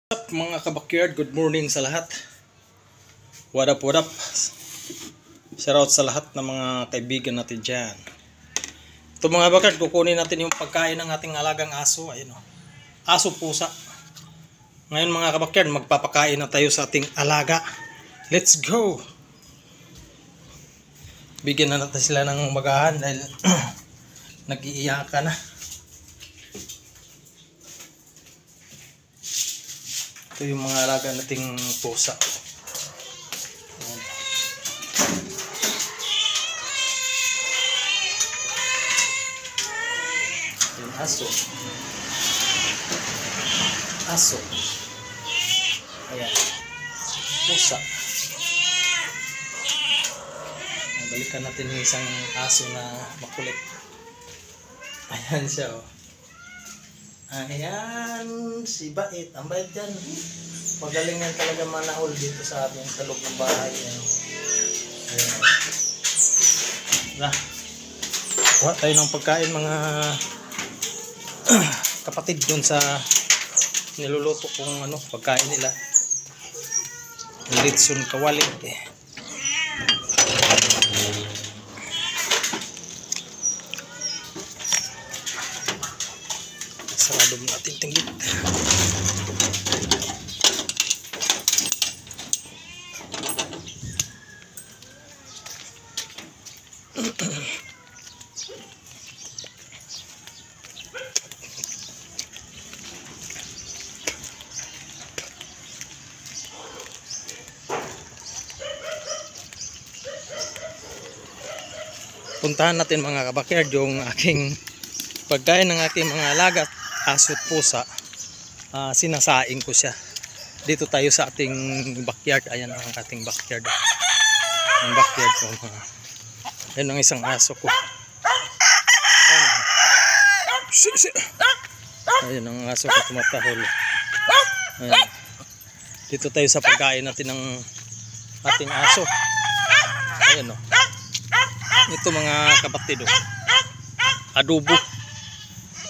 Up mga kabakyard, good morning sa lahat. What up, what up? Shoutout sa lahat ng mga kaibigan natin dyan. Ito mga kabakyard, kukunin natin yung pagkain ng ating alagang aso. Ayun o, aso pusa. Ngayon mga kabakyard, magpapakain na tayo sa ating alaga. Let's go! Bigyan na natin sila ng magahan dahil nag-iiyakan na. Ito yung mga alaga nating pusa. Yung aso. Aso. Ayan. Pusa. Balikan natin yung isang aso na makulit. Ayan siya oh. Ayan, si Bait. Ang bait dyan. Magaling yan talaga manahol dito sa ating sa loob ng bahay. Ayan. Na. Kuha tayo ng pagkain mga kapatid dun sa niluluto kong pagkain nila. Litson kawali. Sarado natin tinggit. Puntahan natin mga kabakyard yung aking pagkain ng aking mga alaga. Aso at pusa, sinasaing ko siya. Dito tayo sa ating backyard. Ayan ang ating backyard. Ang backyard ko. Ayan ang isang aso ko. Ayan ang aso ko tumatahol. Ayan. Dito tayo sa pagkain natin ng ating aso. Ayan o. Ito mga kapatid o. Adobo.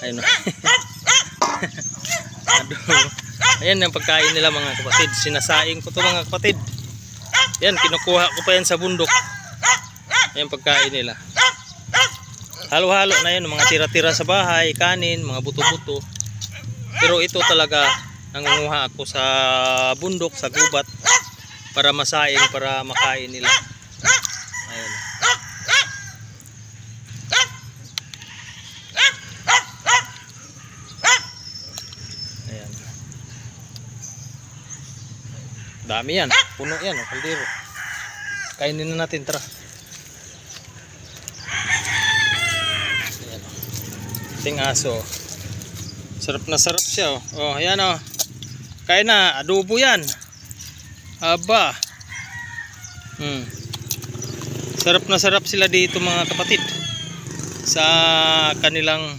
Ayan o. Ayan ang pagkain nila mga kapatid. Sinasaing ko to mga kapatid. Yan, kinukuha ko pa yan sa bundok. Ayan pagkain nila. Halo-halo na yan, mga tira-tira sa bahay, kanin, mga buto-buto. Pero ito talaga nangunguha ako sa bundok, sa gubat, para masaing, para makain nila. Ayan. Dami yan, puno yan, kaldero. Kainin na natin, tara. Ayan. Ating aso. Sarap na sarap siya oh. Oh, ayan oh. Kain na, adobo yan. Aba. Sarap na sarap sila dito mga kapatid. Sa kanilang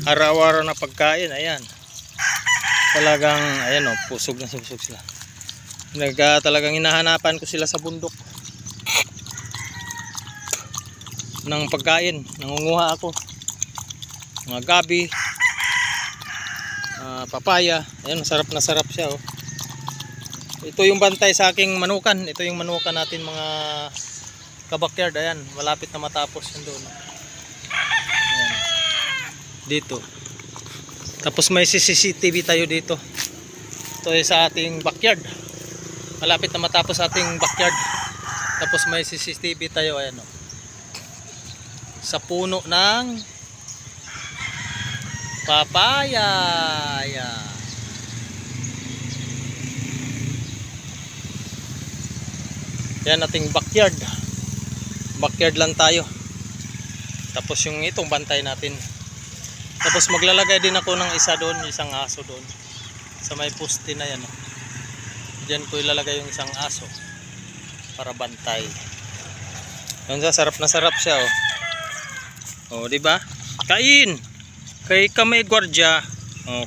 araw-araw na pagkain, ayan. Talagang, ayan oh, pusog na pusog sila. Talagang hinahanapan ko sila sa bundok ng pagkain. Nangunguha ako mga gabi, papaya. Ayan, sarap na sarap siya oh. Ito yung bantay sa aking manukan. Ito yung manukan natin mga kabakyard. Ayan, malapit na matapos yun doon. Ayan. Dito. Tapos may CCTV tayo dito. Ito ay sa ating backyard. Malapit na matapos ating backyard. Tapos may CCTV tayo. Ayan o. Sa puno ng papaya. Ayan. Yan ating backyard. Backyard lang tayo. Tapos yung itong bantay natin. Tapos maglalagay din ako ng isa doon. Isang aso doon. Sa may poste na yan o. Diyan ko ilalagay yung isang aso para bantay. Yan, sarap na sarap siya oh. Oh, di ba? Kain. Kay kamay gwardiya. Oh.